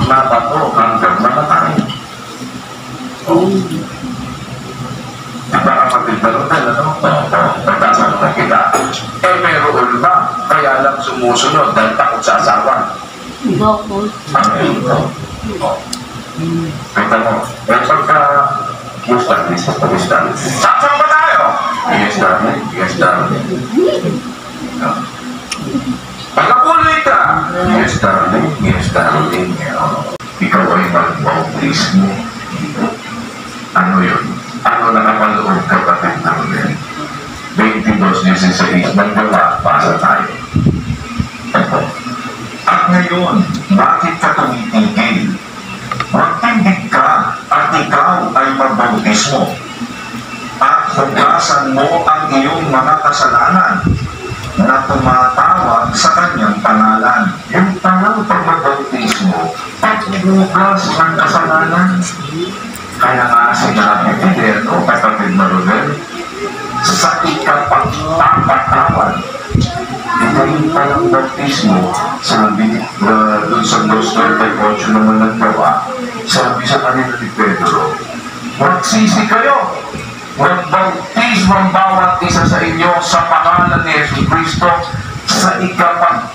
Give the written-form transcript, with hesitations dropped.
na bato hanggang mamatay. Diba kapatid na rin, ano? Pagkasama na kita. Meron ba? Kaya lang sumusunod dahil takot sa asawa. Kita mo, pagka saksan ba tayo? Yes, darling. Yes, darling. Pagkapuloy ka? Yes, darling. Yes, darling. Ikaw ay mag-bautis mo. Ano yun? Ano nakapaloob kapatid namin? 22:16 naggawa, pasa tayo. At ngayon, bakit ka tumitigil? Magtindig ka at ikaw ay magbautismo. At hugasan mo ang iyong mga kasalanan na tumatawag sa kanyang pangalan. Yung tanong pag magbautismo, pagbugas ng kasalanan. Kaya nga sinabi ni kapatid na Rodel, sa ikapagpapatawad. Ito yung palang baptismo, sabi doon sa Gospel 8 naman naggawa, sabi sa kanila ni Pedro, magsisi kayo, magbautismo ang bawat isa sa inyo sa pangalan ni Jesu Cristo sa ikapagpapatawad